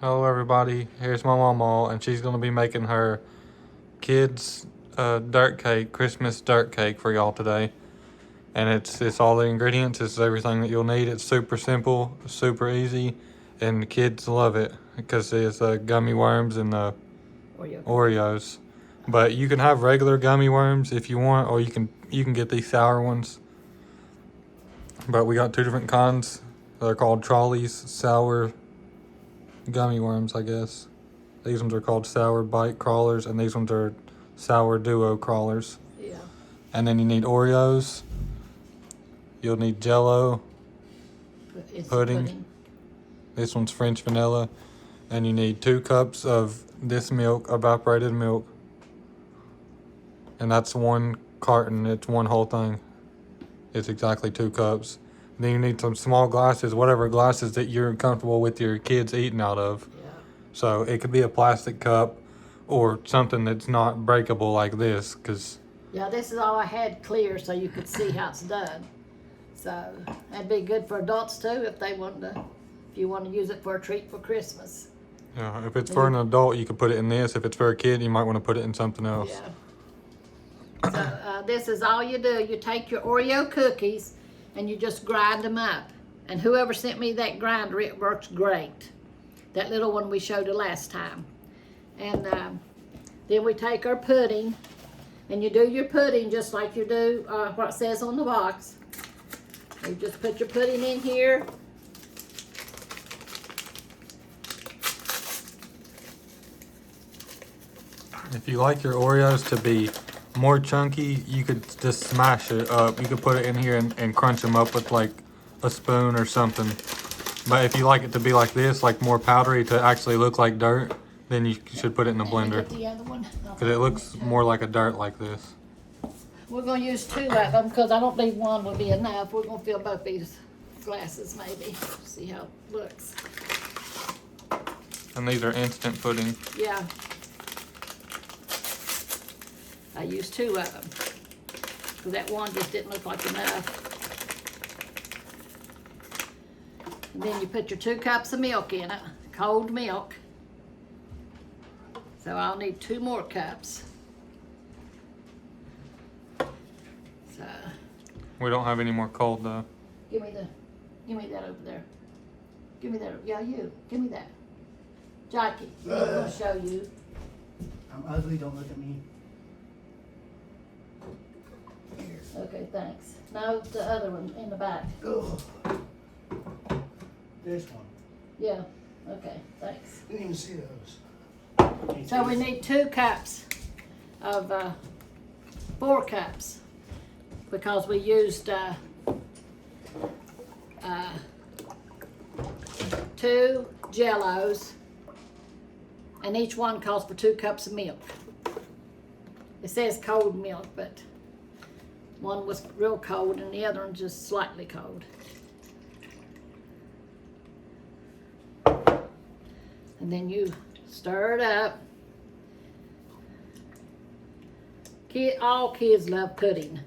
Hello everybody, here's my mama and she's going to be making her kids dirt cake, Christmas dirt cake for y'all today. And it's all the ingredients, it's everything that you'll need. It's super simple, super easy, and the kids love it because it's gummy worms and Oreos. But you can have regular gummy worms if you want, or you can get these sour ones. But we got two different kinds. They're called Trolleys sour gummy worms, I guess. These ones are called sour bite crawlers, and these ones are sour duo crawlers. Yeah. And then you need Oreos. You'll need Jello. It's Pudding. This one's French vanilla. And you need 2 cups of this milk, evaporated milk. And that's 1 carton. It's one whole thing. It's exactly 2 cups. Then you need some small glasses, whatever glasses that you're comfortable with your kids eating out of. Yeah. So it could be a plastic cup or something that's not breakable like this, because Yeah, this is all I had clear so you could see how it's done. So that'd be good for adults too if you want to use it for a treat for Christmas. if it's for an adult, you could put it in this. If it's for a kid, you might want to put it in something else. Yeah. So this is all you do. You take your Oreo cookies and you just grind them up. And whoever sent me that grinder, it works great. That little one we showed you last time. And then we take our pudding, and you do your pudding just like you do what it says on the box. You just put your pudding in here. If you like your Oreos to be more chunky, you could just smash it up. You could put it in here and crunch them up with like a spoon or something. But if you like it to be like this, like more powdery to actually look like dirt, then you should put it in the blender. Get the other one. Because it looks more like a dirt like this. We're going to use 2 of them because I don't think one will be enough. We're going to fill both these glasses maybe. See how it looks. And these are instant pudding. Yeah. I used 2 of them because that one just didn't look like enough. And then you put your 2 cups of milk in it, cold milk. So I'll need 2 more cups. So We don't have any more cold though. give me that over there. Give me that. Yeah, you. Give me that. Jackie, I'm gonna show you. I'm ugly, don't look at me. Here. Okay, thanks. No, the other one in the back. Ugh. This one. Yeah. Okay, thanks. Didn't even see those. So we need 2 cups of 4 cups because we used 2 Jellos, and each one calls for 2 cups of milk. It says cold milk, but one was real cold and the other one just slightly cold. And then you stir it up. All kids love pudding.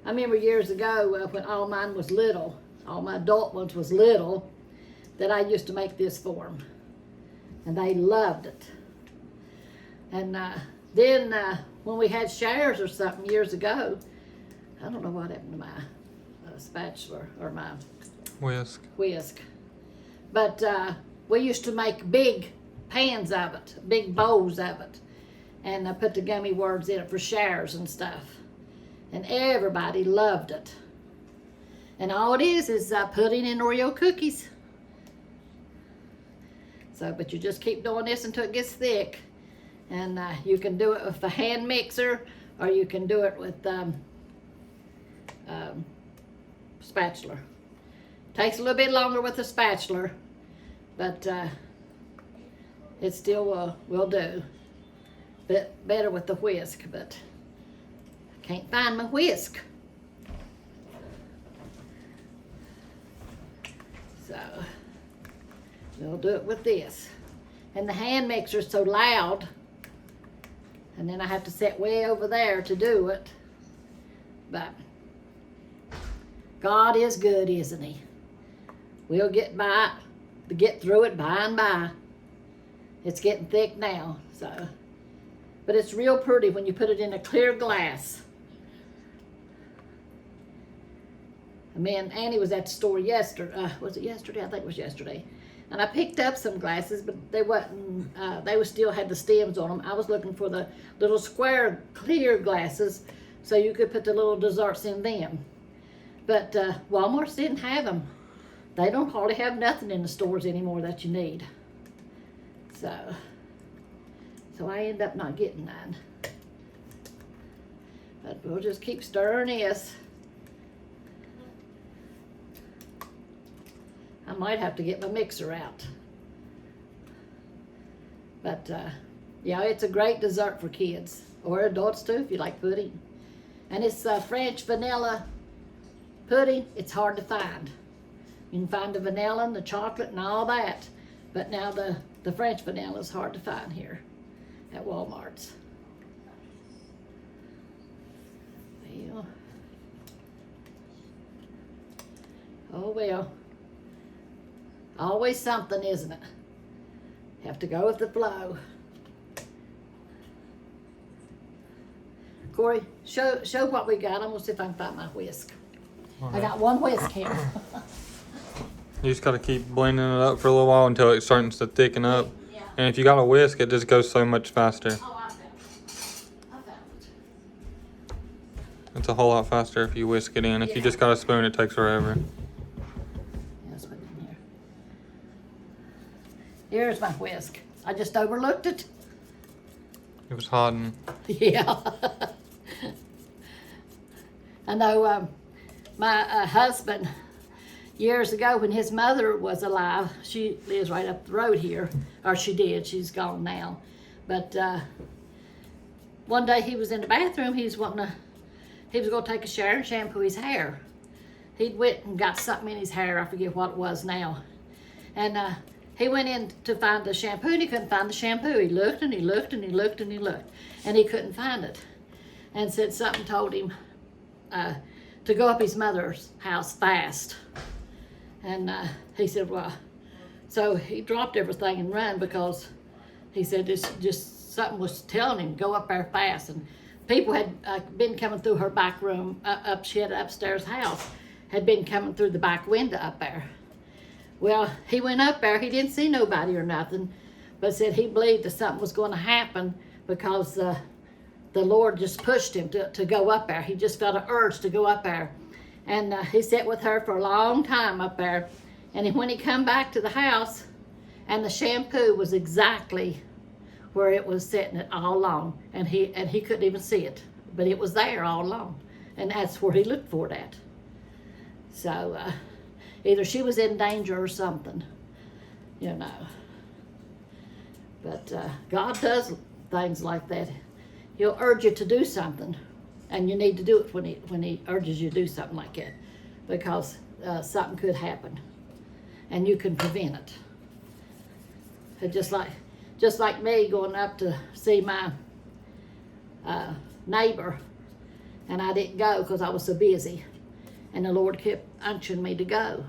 I remember years ago when all mine was little, all my adult ones was little, that I used to make this for them. And they loved it. And then when we had showers or something years ago, I don't know what happened to my spatula or my whisk. But we used to make big pans of it, big bowls of it, and I put the gummy worms in it for showers and stuff. And everybody loved it. And all it is pudding and Oreo cookies. So, but you just keep doing this until it gets thick. And you can do it with a hand mixer, or you can do it with spatula. Takes a little bit longer with a spatula, but it still will do. Bit better with the whisk, but I can't find my whisk. So we'll do it with this. And the hand mixer's so loud, and then I have to sit way over there to do it. But God is good, isn't he? We'll get through it by and by. It's getting thick now, so. But it's real pretty when you put it in a clear glass. Me and Annie was at the store yesterday. Was it yesterday? I think it was yesterday. And I picked up some glasses, but they wasn't. They was still had the stems on them. I was looking for the little square clear glasses, so you could put the little desserts in them. But Walmart's didn't have them. They don't hardly have nothing in the stores anymore that you need. So I end up not getting none. But we'll just keep stirring this. I might have to get my mixer out. But yeah, it's a great dessert for kids or adults too if you like pudding. And it's French vanilla pudding. It's hard to find. You can find the vanilla and the chocolate and all that, but now the French vanilla is hard to find here at Walmart's. Well, oh well. Always something, isn't it? Have to go with the flow. Corey, show what we got. I'm gonna see if I can find my whisk. I got one whisk here. You just gotta keep blending it up for a little while until it starts to thicken up. Yeah. And if you got a whisk, it just goes so much faster. Oh, I found it. It's a whole lot faster if you whisk it in. If you just got a spoon, it takes forever. Let's put it in here. Here's my whisk. I just overlooked it. It was hot and Yeah. I know my husband, years ago when his mother was alive, she lives right up the road here, or she did, she's gone now. But one day he was in the bathroom, he was gonna take a shower and shampoo his hair. He'd went and got something in his hair, I forget what it was now. And he went in to find the shampoo and he couldn't find the shampoo. He looked and he looked and he looked and he looked and he couldn't find it. And said something told him to go up his mother's house fast. And he said, well, so he dropped everything and ran because he said just something was telling him, go up there fast. And people had been coming through her back room, she had an upstairs house, had been coming through the back window up there. Well, he went up there, he didn't see nobody or nothing, but said he believed that something was going to happen because the Lord just pushed him to go up there. He just felt an urge to go up there. And he sat with her for a long time up there. And when he come back to the house, and the shampoo was exactly where it was sitting it all along. And he couldn't even see it, but it was there all along. And that's where he looked for that. So either she was in danger or something, you know. But God does things like that. He'll urge you to do something, and you need to do it when he urges you to do something like that, because something could happen, and you can prevent it. And just like me going up to see my neighbor, and I didn't go because I was so busy, and the Lord kept unctioning me to go.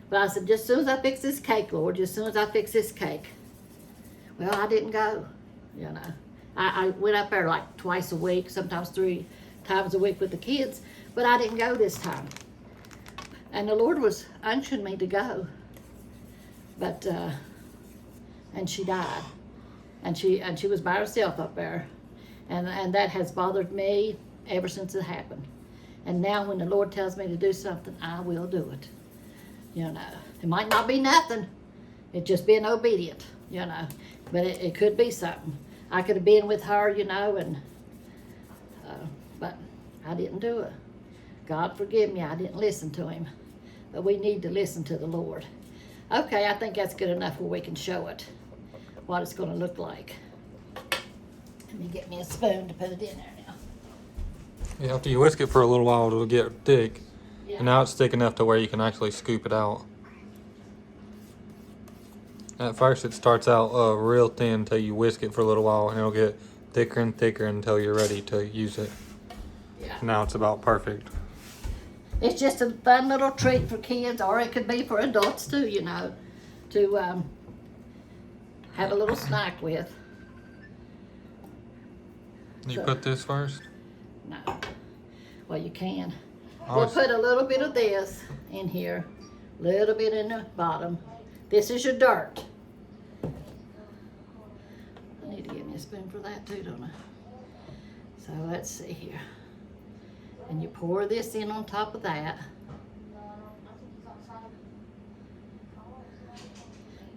But I said, just as soon as I fix this cake, Lord, just as soon as I fix this cake. Well, I didn't go, you know. I went up there like twice a week, sometimes 3 times a week with the kids, but I didn't go this time. And the Lord was unctioning me to go. But, and she died. And she was by herself up there. And that has bothered me ever since it happened. And now when the Lord tells me to do something, I will do it. You know, it might not be nothing. It's just being obedient, you know. But it could be something. I could have been with her, you know, and but I didn't do it. God forgive me, I didn't listen to him. But we need to listen to the Lord. Okay, I think that's good enough where we can show it, what it's going to look like. Let me get me a spoon to put it in there now. yeah, after you whisk it for a little while, it'll get thick. Yeah. And now it's thick enough to where you can actually scoop it out. At first it starts out real thin until you whisk it for a little while, and it'll get thicker and thicker until you're ready to use it. Yeah. Now it's about perfect. It's just a fun little treat for kids, or it could be for adults too, you know, to have a little snack with. You So- put this first? No. Well, you can. I We'll was- put a little bit of this in here, a little bit in the bottom. This is your dirt. I need to get me a spoon for that too, don't I? So let's see here. And you pour this in on top of that.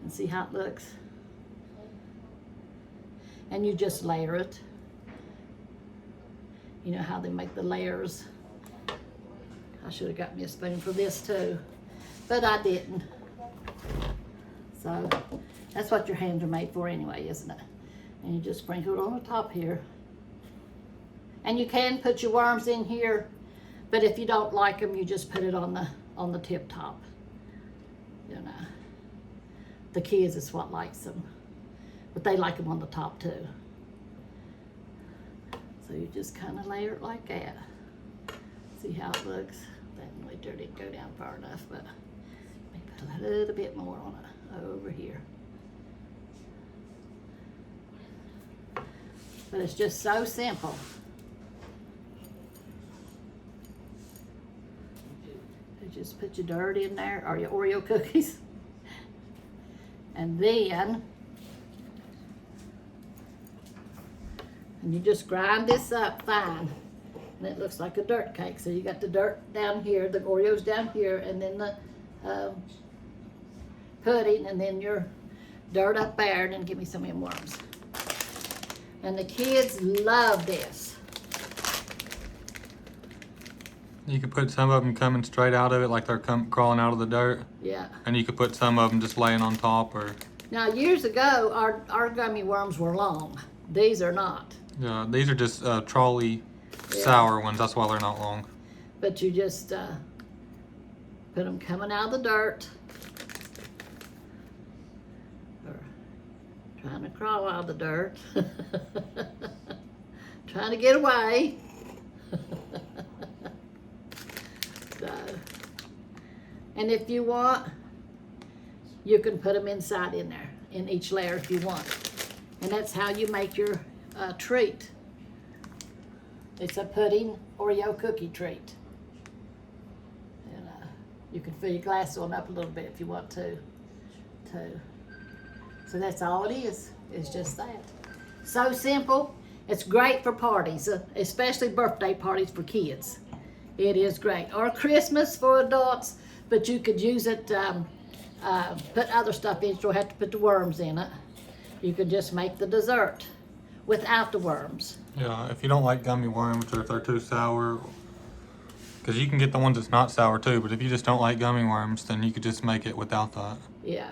And see how it looks. And you just layer it. You know how they make the layers. I should have got me a spoon for this too, but I didn't. So that's what your hands are made for anyway, isn't it? And you just sprinkle it on the top here. And you can put your worms in here, but if you don't like them, you just put it on the tip top. You know, the kids is what likes them, but they like them on the top too. So you just kind of layer it like that. See how it looks? That later didn't go down far enough, but maybe put a little bit more on it over here. But it's just so simple. You just put your dirt in there, or your Oreo cookies. And then you just grind this up fine. And it looks like a dirt cake. So you got the dirt down here, the Oreos down here, and then the pudding, and then your dirt up there, and then give me some of them worms. And the kids love this. You could put some of them coming straight out of it, like they're crawling out of the dirt, Yeah. and you could put some of them just laying on top. Or Now, years ago, our gummy worms were long. These are not. these are just trolley sour ones. That's why they're not long. But you just put them coming out of the dirt. Or trying to crawl out of the dirt. Trying to get away. So, and if you want, you can put them inside in there, in each layer if you want. And that's how you make your treat. It's a pudding Oreo cookie treat. And you can fill your glass one up a little bit if you want to, too. So that's all it is. It's just that. So simple. It's great for parties, especially birthday parties for kids. It is great. Or Christmas for adults, but you could use it, put other stuff in. You don't have to put the worms in it. You can just make the dessert without the worms. Yeah, if you don't like gummy worms, or if they're too sour, because you can get the ones that's not sour too, but if you just don't like gummy worms, then you could just make it without that. Yeah.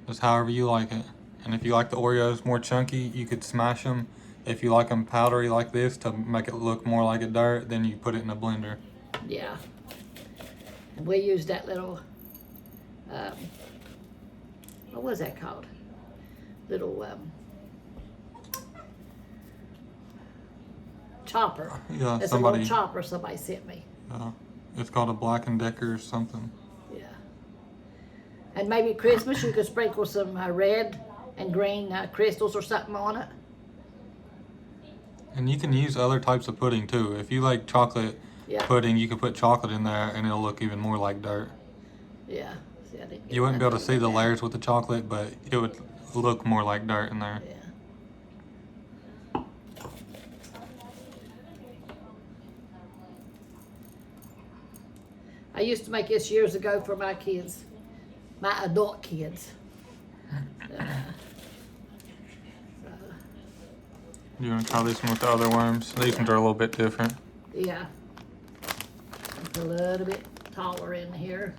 Just however you like it. And if you like the Oreos more chunky, you could smash them. If you like them powdery like this to make it look more like a dirt, then you put it in a blender. Yeah. And we used that little, what was that called? Little chopper. Yeah, It's a somebody. little chopper somebody sent me. It's called a Black & Decker or something. Yeah. And maybe Christmas you could sprinkle some red and green crystals or something on it. And you can use other types of pudding too. If you like chocolate Yeah. pudding, you could put chocolate in there and it'll look even more like dirt. Yeah. See, I didn't get You wouldn't be that able to see the there. layers with the chocolate, but it would look more like dirt in there. Yeah. I used to make this years ago for my kids, my adult kids. You want to try this one with the other worms? These ones are a little bit different. Yeah. It's a little bit taller in here.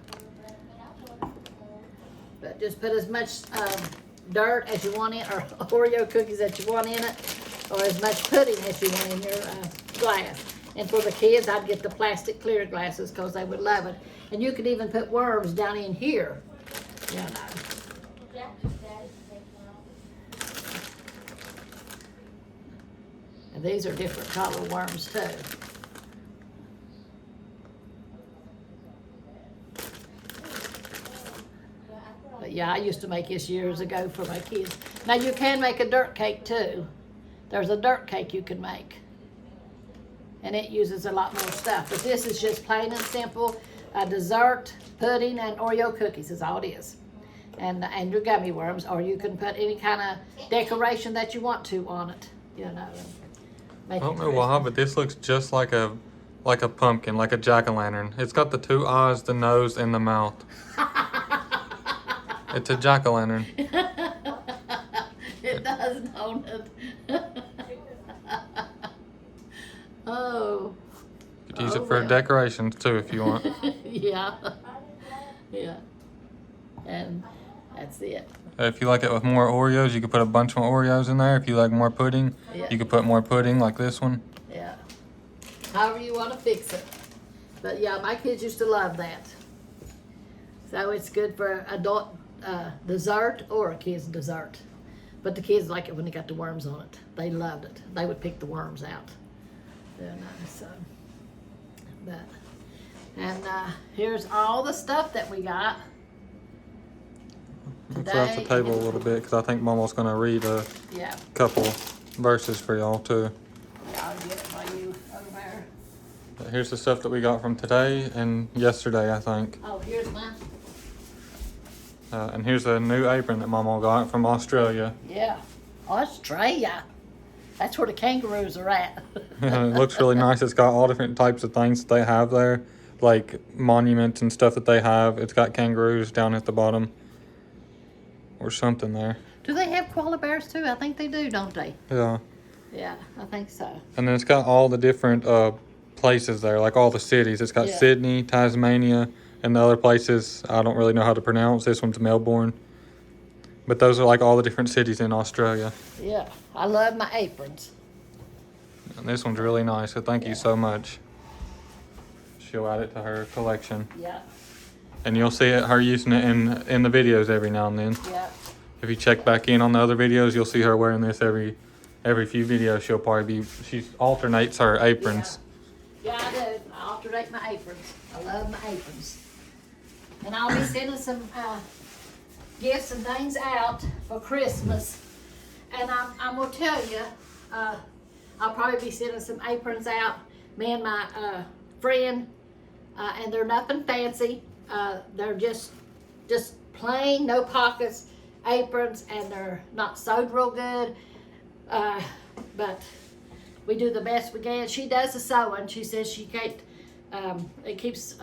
But just put as much dirt as you want in, or Oreo cookies that you want in it, or as much pudding as you want in your glass. And for the kids, I'd get the plastic clear glasses because they would love it. And you could even put worms down in here. You know. And these are different color worms too. But But yeah, I used to make this years ago for my kids. Now you can make a dirt cake too. There's a dirt cake you can make. And it uses a lot more stuff. But this is just plain and simple, a dessert, pudding, and Oreo cookies is all it is. And your gummy worms, or you can put any kind of decoration that you want to on it, you know. And I make don't it know why, Christmas. but this looks just like a pumpkin, like a jack-o'-lantern. It's got the 2 eyes, the nose, and the mouth. It's a jack-o'-lantern. It does, don't it? Oh. You could use Oh, it for well. decorations too if you want. Yeah. Yeah. And that's it. If you like it with more Oreos, you could put a bunch more Oreos in there. If you like more pudding, Yeah. you could put more pudding like this one. Yeah. However you want to fix it. But yeah, my kids used to love that. So it's good for adult dessert or a kid's dessert. But the kids like it when they got the worms on it. They loved it. They would pick the worms out. You know, so. But, and here's all the stuff that we got. I'll clear off the table a little bit because I think Mama's going to read a Yeah. couple verses for y'all too. I'll get it by you over there. But here's the stuff that we got from today and yesterday, I think. Oh, here's mine. And here's a new apron that Mama got from Australia. Yeah. Australia. That's where the kangaroos are at. And it looks really nice. It's got all different types of things that they have there, like monuments and stuff that they have. It's got kangaroos down at the bottom or something there. Do they have koala bears too? I think they do, don't they? Yeah. Yeah, I think so. And then it's got all the different places there, like all the cities. It's got Yeah. Sydney, Tasmania, and the other places I don't really know how to pronounce. This one's Melbourne. But those are like all the different cities in Australia. Yeah, I love my aprons. And this one's really nice, so thank Yeah. you so much. She'll add it to her collection. Yeah, And you'll see her using it in the videos every now and then. yeah, If you check back in on the other videos, you'll see her wearing this every few videos. She'll probably be, she alternates her aprons. yeah. I do. I alternate my aprons. I love my aprons. And I'll be sending some gifts and things out for Christmas. And I'm gonna tell you, I'll probably be sending some aprons out. Me and my friend, and they're nothing fancy. They're just plain, no pockets aprons, and they're not sewed real good. But we do the best we can. She does the sewing. She says she can't. It keeps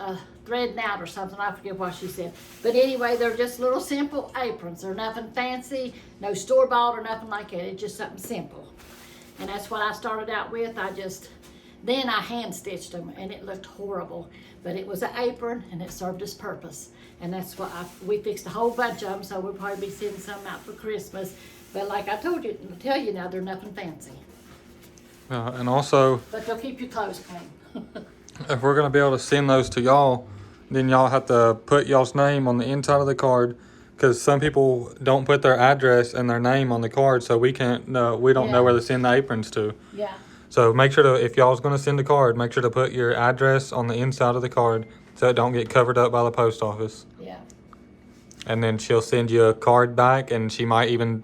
threading out or something. I forget what she said. But anyway, they're just little simple aprons. They're nothing fancy, no store bought or nothing like that. It's just something simple. And that's what I started out with. Then I hand stitched them, and it looked horrible. But it was an apron, and it served its purpose. And that's what we fixed a whole bunch of them, so we'll probably be sending some out for Christmas. But like I told you, tell you now, they're nothing fancy. And also, But they'll keep your clothes clean. if we're gonna be able to send those to y'all, then y'all have to put y'all's name on the inside of the card, because some people don't put their address and their name on the card, so we don't know Yeah. where to send the aprons to. Yeah, So make sure to, if y'all's gonna send a card, make sure to put your address on the inside of the card so it don't get covered up by the post office. yeah, And then she'll send you a card back, and she might even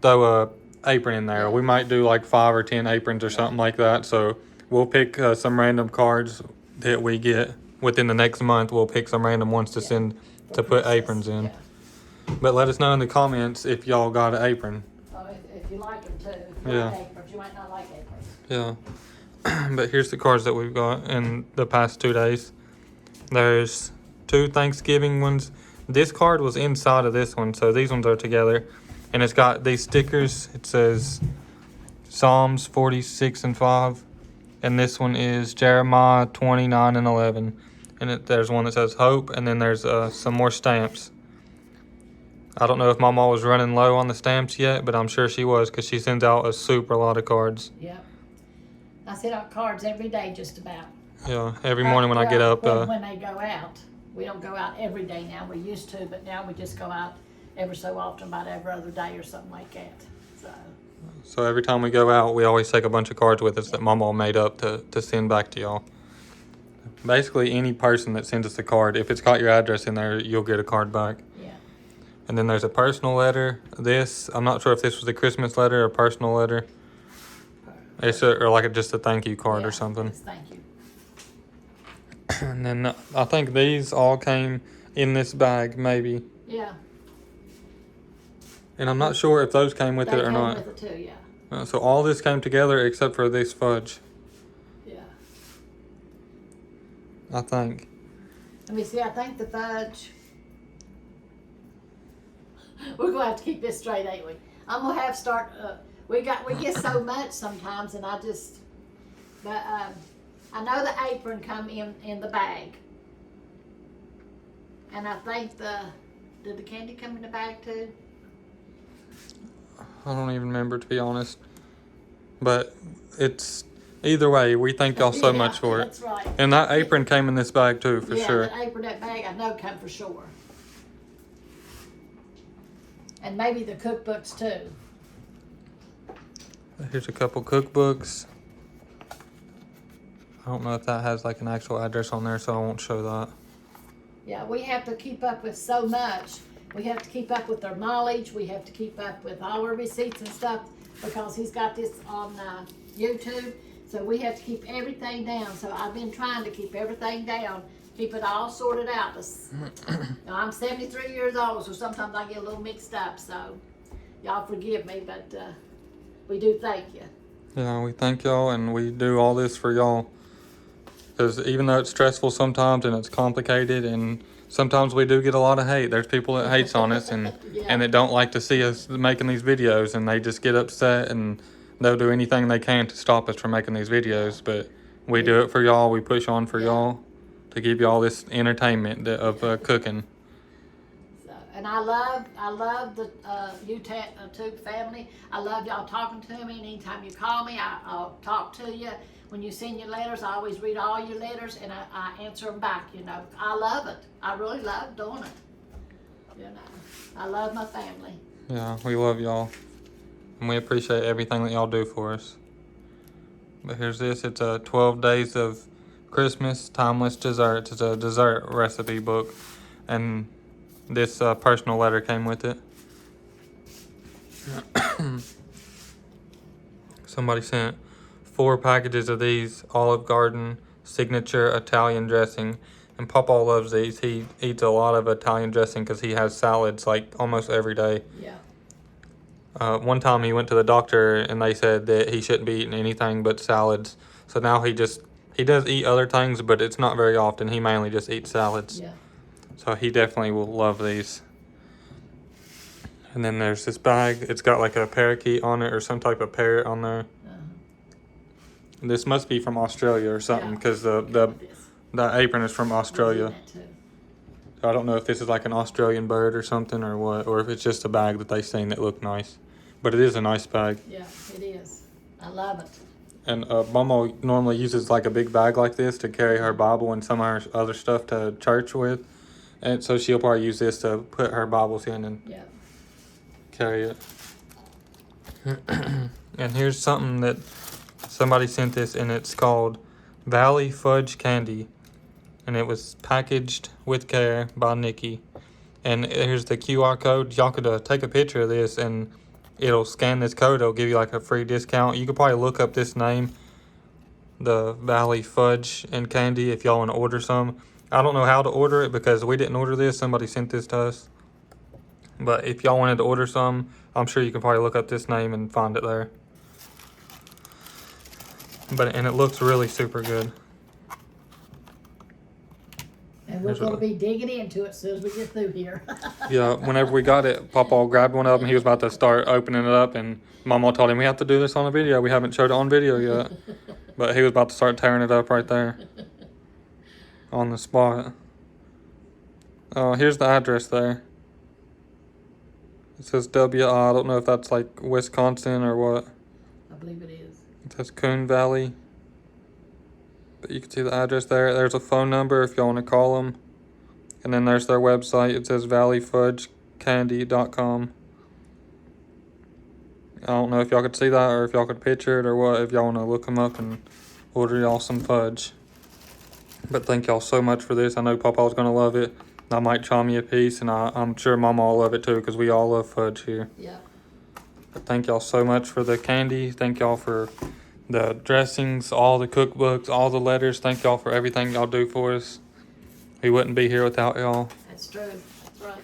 throw a apron in there. We might do like 5 or 10 aprons or something like that. So we'll pick some random cards that we get within the next month. We'll pick some random ones to send to put aprons in. yeah. But let us know in the comments if y'all got an apron. Oh, if you like them too. If you Yeah. like aprons, you might not like aprons. Yeah. But here's the cards that we've got in the past 2 days. There's 2 Thanksgiving ones. This card was inside of this one, so these ones are together. And it's got these stickers. It says Psalms 46 and 5. And this one is Jeremiah 29 and 11. And there's one that says hope, and then there's some more stamps. I don't know if Mama was running low on the stamps yet, but I'm sure she was, because she sends out a super lot of cards. Yeah. I send out cards every day just about. Yeah, every morning when I get up. When they go out. We don't go out every day now. We used to, but now we just go out every so often, about every other day or something like that. So every time we go out, we always take a bunch of cards with us that Mama made up to send back to y'all. Basically, any person that sends us a card, if it's got your address in there, you'll get a card back. Yeah. And then there's a personal letter. This, I'm not sure if this was a Christmas letter or a personal letter. It's or like just a thank you card Yeah, or something. yes, thank you. And then I think these all came in this bag, maybe. Yeah. And I'm not sure if those came with They it or came not. with it too, yeah. So all this came together except for this fudge, Yeah. I think. Let me see, I think the fudge. We're gonna have to keep this straight, ain't we? I'm gonna have to start, we get so much sometimes and I just, but, I know the apron come in the bag. And I think did the candy come in the bag too? I don't even remember, to be honest. But it's either way, we thank y'all so Yeah, much for it. That's right. And that apron came in this bag too, for sure. Yeah, that apron, that bag, I know come for sure. And maybe the cookbooks too. Here's a couple cookbooks. I don't know if that has like an actual address on there, so I won't show that. Yeah, we have to keep up with so much. We have to keep up with their mileage. We have to keep up with all our receipts and stuff because he's got this on YouTube. So we have to keep everything down. So I've been trying to keep everything down, keep it all sorted out. Now, I'm 73 years old, so sometimes I get a little mixed up. So y'all forgive me, but we do thank you. Yeah, we thank y'all and we do all this for y'all. Because even though it's stressful sometimes and it's complicated and sometimes we do get a lot of hate. There's people that hates on us and Yeah. and that don't like to see us making these videos and they just get upset and they'll do anything they can to stop us from making these videos. But we do it for y'all. We push on for Yeah. y'all to give y'all this entertainment of cooking. So, and I love the YouTube family. I love y'all talking to me. Anytime you call me, I'll talk to you. When you send your letters, I always read all your letters and I answer them back, you know. I love it. I really love doing it. You know, I love my family. Yeah, we love y'all. And we appreciate everything that y'all do for us. But here's this. It's a 12 Days of Christmas Timeless Desserts. It's a dessert recipe book. And this personal letter came with it. Somebody sent 4 packages of these Olive Garden signature Italian dressing. And Papa loves these. He eats a lot of Italian dressing because he has salads like almost every day. Yeah. One time he went to the doctor and they said that he shouldn't be eating anything but salads. So now he does eat other things, but it's not very often. He mainly just eats salads. Yeah. So he definitely will love these. And then there's this bag. It's got like a parakeet on it or some type of parrot on there. This must be from Australia or something Yeah. because the apron is from Australia. I don't know if this is like an Australian bird or something or what, or if it's just a bag that they seen that looked nice. But it is a nice bag. Yeah, it is. I love it. And Momo normally uses like a big bag like this to carry her Bible and some of her other stuff to church with. And so she'll probably use this to put her Bibles in and Yeah. carry it. And here's something that somebody sent this, and it's called Valley Fudge Candy. And it was packaged with care by Nikki. And here's the QR code. Y'all could take a picture of this and it'll scan this code. It'll give you like a free discount. You could probably look up this name, the Valley Fudge and Candy, if y'all want to order some. I don't know how to order it because we didn't order this. Somebody sent this to us. But if y'all wanted to order some, I'm sure you can probably look up this name and find it there. And it looks really super good. And we're Here's going to what- be digging into it as soon as we get through here. Yeah, whenever we got it, Papa grabbed one of them. He was about to start opening it up, and Mama told him we have to do this on a video. We haven't showed it on video yet. But he was about to start tearing it up right there on the spot. Here's the address there. It says WI. I don't know if that's like Wisconsin or what. I believe it is. It says Coon Valley. But you can see the address there. There's a phone number if y'all want to call them. And then there's their website. It says valleyfudgecandy.com. I don't know if y'all could see that or if y'all could picture it or what, if y'all want to look them up and order y'all some fudge. But thank y'all so much for this. I know Papa was going to love it. I might try me a piece, and I'm sure Mama will love it too, because we all love fudge here. Yeah. But thank y'all so much for the candy. Thank y'all for the dressings, all the cookbooks, all the letters. Thank y'all for everything y'all do for us. We wouldn't be here without y'all. That's true. That's right.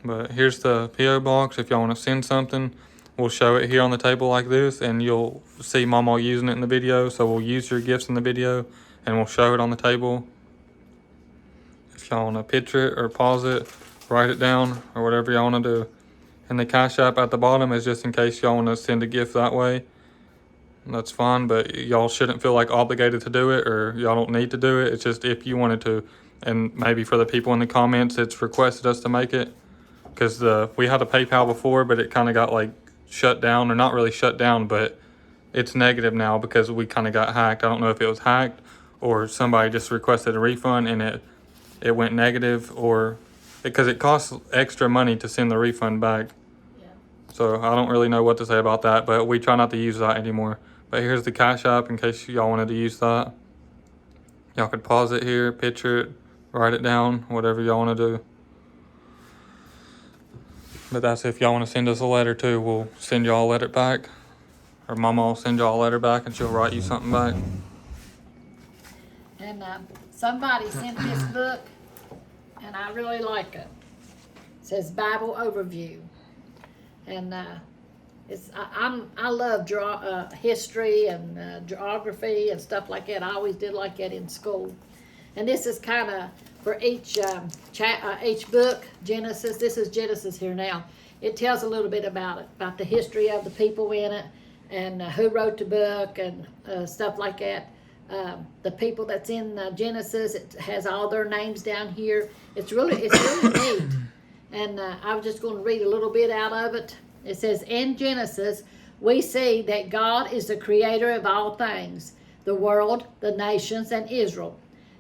But here's the P.O. box. If y'all want to send something, we'll show it here on the table like this, and you'll see Mama using it in the video. So we'll use your gifts in the video, and we'll show it on the table. If y'all want to picture it or pause it, write it down, or whatever y'all want to do. And the Cash App at the bottom is just in case y'all want to send a gift that way. That's fine, but y'all shouldn't feel like obligated to do it, or y'all don't need to do it. It's just if you wanted to. And maybe for the people in the comments, it's requested us to make it. Because we had a PayPal before, but it kind of got like shut down, or not really shut down, but it's negative now because we kind of got hacked. I don't know if it was hacked or somebody just requested a refund and it went negative, or because it costs extra money to send the refund back. Yeah. So I don't really know what to say about that, but we try not to use that anymore. But here's the Cash App in case y'all wanted to use that. Y'all could pause it here, picture it, write it down, whatever y'all want to do. But that's if y'all want to send us a letter too. We'll send y'all a letter back. Or Mama will send y'all a letter back and she'll write you something back. And somebody sent this book, and I really like it. It says Bible Overview, and I love history and geography and stuff like that. I always did like that in school. And this is kind of for each book. Genesis. This is Genesis here now. It tells a little bit about it, about the history of the people in it, and who wrote the book and stuff like that. The people that's in Genesis, it has all their names down here. It's really neat. And I was just going to read a little bit out of it. It says, in Genesis, we see that God is the creator of all things, the world, the nations, and Israel.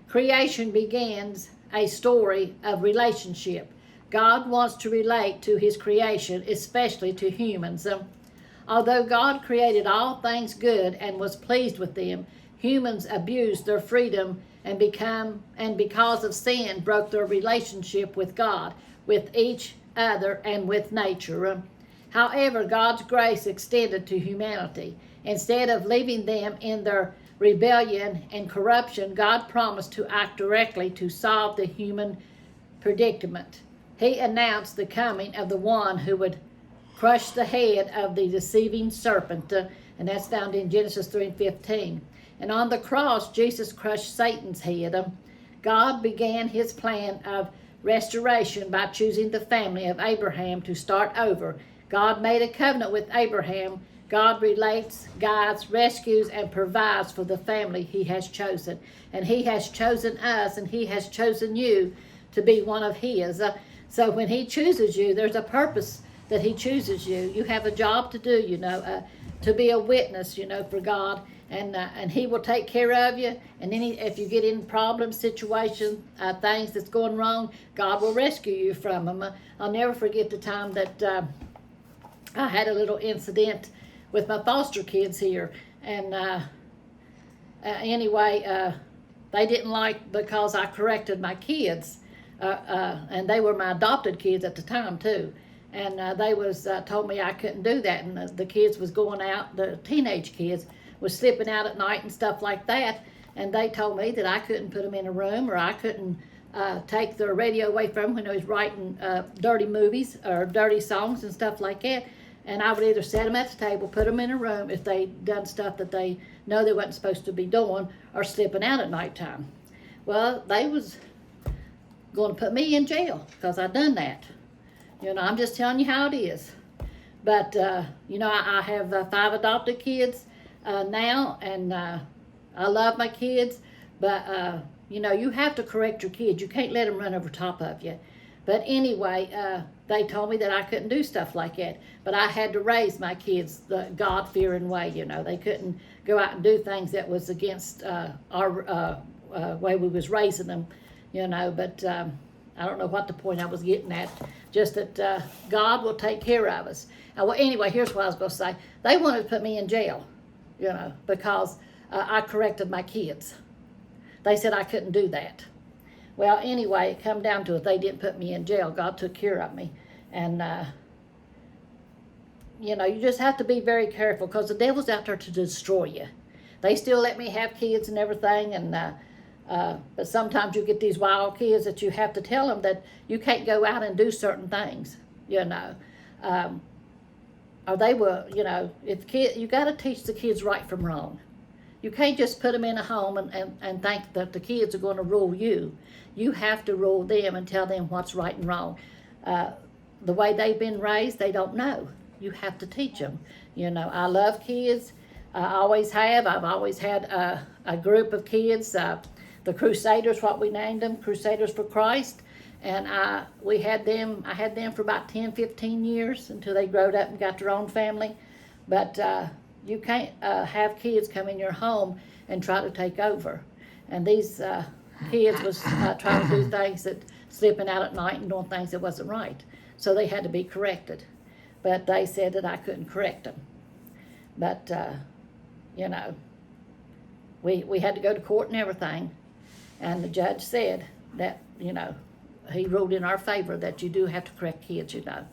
Creation begins a story of relationship. God wants to relate to his creation, especially to humans. Although God created all things good and was pleased with them, humans abused their freedom and because of sin broke their relationship with God, with each other, and with nature. However, God's grace extended to humanity. Instead of leaving them in their rebellion and corruption, God promised to act directly to solve the human predicament. He announced the coming of the one who would crush the head of the deceiving serpent, and that's found in Genesis 3:15. And on the cross, Jesus crushed Satan's head. God began his plan of restoration by choosing the family of Abraham to start over. God made a covenant with Abraham. God relates, guides, rescues, and provides for the family he has chosen. And he has chosen us, and he has chosen you to be one of his. So when he chooses you, there's a purpose that he chooses you. You have a job to do, to be a witness, for God. And he will take care of you. And then if you get in problems, situations, things that's going wrong, God will rescue you from them. I'll never forget the time that I had a little incident with my foster kids here. And anyway, they didn't like because I corrected my kids. And they were my adopted kids at the time too. And they told me I couldn't do that. And the kids was going out, the teenage kids was slipping out at night and stuff like that. And they told me that I couldn't put them in a room, or I couldn't take their radio away from them when they was writing dirty movies or dirty songs and stuff like that. And I would either set them at the table, put them in a room if they done stuff that they know they wasn't supposed to be doing, or slipping out at nighttime. Well, they was going to put me in jail because I done that. I'm just telling you how it is. But, I have 5 adopted kids now, and I love my kids. But, you have to correct your kids. You can't let them run over top of you. But anyway, they told me that I couldn't do stuff like that. But I had to raise my kids the God-fearing way, They couldn't go out and do things that was against our way we was raising them, But I don't know what the point I was getting at. Just that God will take care of us. Well, anyway, here's what I was going to say. They wanted to put me in jail, because I corrected my kids. They said I couldn't do that. Well, anyway, it come down to it. They didn't put me in jail. God took care of me. And, you know, you just have to be very careful because the devil's out there to destroy you. They still let me have kids and everything, and but sometimes you get these wild kids that you have to tell them that you can't go out and do certain things, you know. Or they will, you know, you got to teach the kids right from wrong. You can't just put them in a home and think that the kids are going to rule you. You have to rule them and tell them what's right and wrong. The way they've been raised, they don't know. You have to teach them. You know, I love kids. I always have. I've always had a group of kids, the Crusaders, what we named them, Crusaders for Christ. And I had them for about 10, 15 years until they growed up and got their own family. But you can't have kids come in your home and try to take over. And these kids was trying to do things that, sleeping out at night and doing things that wasn't right. So they had to be corrected. But they said that I couldn't correct them. But, you know, we had to go to court and everything. And the judge said that, you know, he ruled in our favor that you do have to correct kids, you know.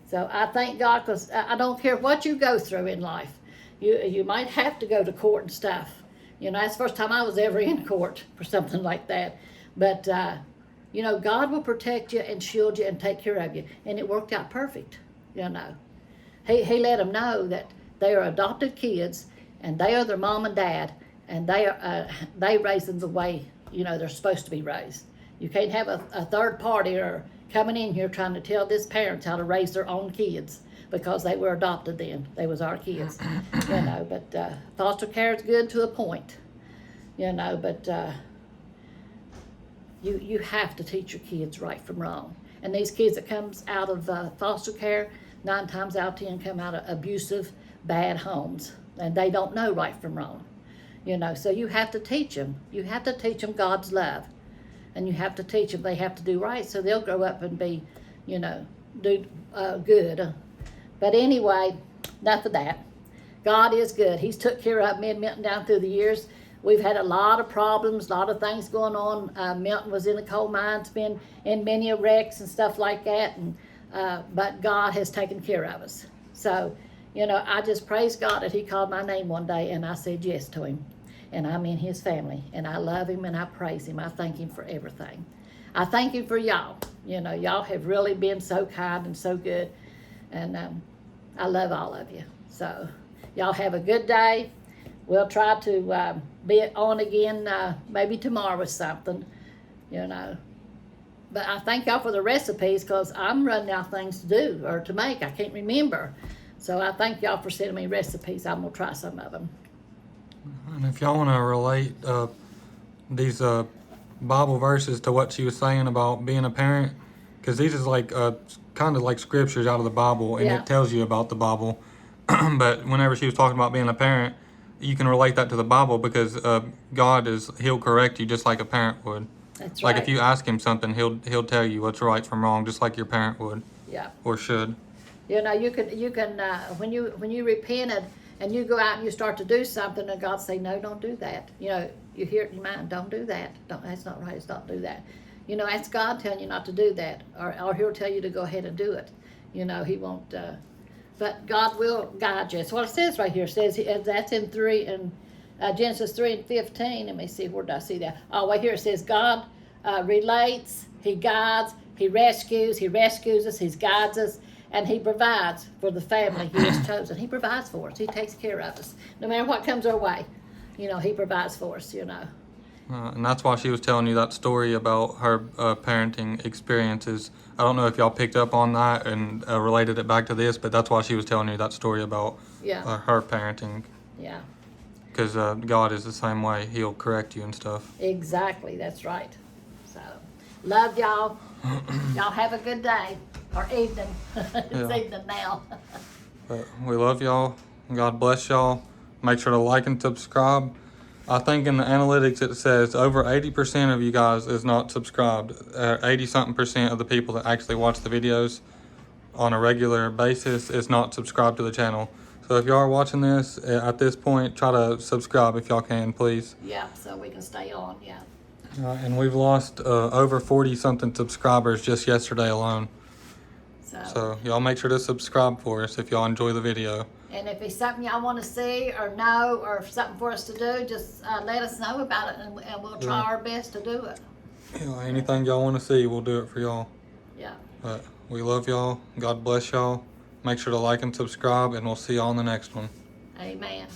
So I thank God, because I don't care what you go through in life. You might have to go to court and stuff. You know, that's the first time I was ever in court for something like that. But, you know, God will protect you and shield you and take care of you. And it worked out perfect, you know. He let them know that they are adopted kids, and they are their mom and dad, and they raise them the way, you know, they're supposed to be raised. You can't have a third party or coming in here trying to tell this parents how to raise their own kids because they were adopted then. They was our kids, you know. But foster care is good to a point, you know. But you have to teach your kids right from wrong. And these kids that comes out of foster care, 9 times out of 10 come out of abusive, bad homes, and they don't know right from wrong, you know. So you have to teach them. You have to teach them God's love. And you have to teach them they have to do right so they'll grow up and be, you know, do good. But anyway, enough of that. God is good. He's took care of me and Milton down through the years. We've had a lot of problems, a lot of things going on. Milton was in the coal mines, been in many wrecks and stuff like that. And but God has taken care of us. So, you know, I just praise God that he called my name one day and I said yes to him. And I'm in his family, and I love him and I praise him. I thank him for everything. I thank him for y'all. You know, y'all have really been so kind and so good, and I love all of you. So y'all have a good day. We'll try to be on again maybe tomorrow with something, you know. But I thank y'all for the recipes because I'm running out of things to do or to make. I can't remember. So I thank y'all for sending me recipes. I'm going to try some of them. And if y'all want to relate these Bible verses to what she was saying about being a parent, because these is like kind of like scriptures out of the Bible, and Yeah. it tells you about the Bible. But whenever she was talking about being a parent, you can relate that to the Bible because he'll correct you just like a parent would. That's Like right. if you ask him something, he'll tell you what's right from wrong, just like your parent would Yeah. or should. You know, you can when you repented and you go out and you start to do something and God say, no, don't do that. You know, you hear it in your mind, don't do that. That's not right, it's not do that. You know, that's God telling you not to do that. Or he'll tell you to go ahead and do it. You know, he won't, but God will guide you. That's what it says right here. It says, that's in Genesis 3:15. Let me see, where did I see that? Oh, right here it says, God relates, he guides, he rescues us, he guides us, and he provides for the family he has chosen. He provides for us. He takes care of us. No matter what comes our way, you know, he provides for us, you know. And that's why she was telling you that story about her parenting experiences. I don't know if y'all picked up on that and related it back to this, but that's why she was telling you that story about Yeah, her parenting. yeah, Because God is the same way. He'll correct you and stuff. exactly. That's right. So, love y'all. Y'all have a good day or evening. It's Yeah. evening now. But we love y'all. God bless y'all. Make sure to like and subscribe. I think in the analytics it says over 80% of you guys is not subscribed. 80-something% of the people that actually watch the videos on a regular basis is not subscribed to the channel. So if y'all are watching this at this point, try to subscribe if y'all can, please. Yeah, so we can stay on, yeah. And we've lost over 40 something subscribers just yesterday alone. So y'all make sure to subscribe for us if y'all enjoy the video. And if it's something y'all want to see or know or something for us to do, just let us know about it and we'll try our best to do it. Yeah, anything y'all want to see, we'll do it for y'all. Yeah. But we love y'all. God bless y'all. Make sure to like and subscribe, and we'll see y'all in the next one. Amen.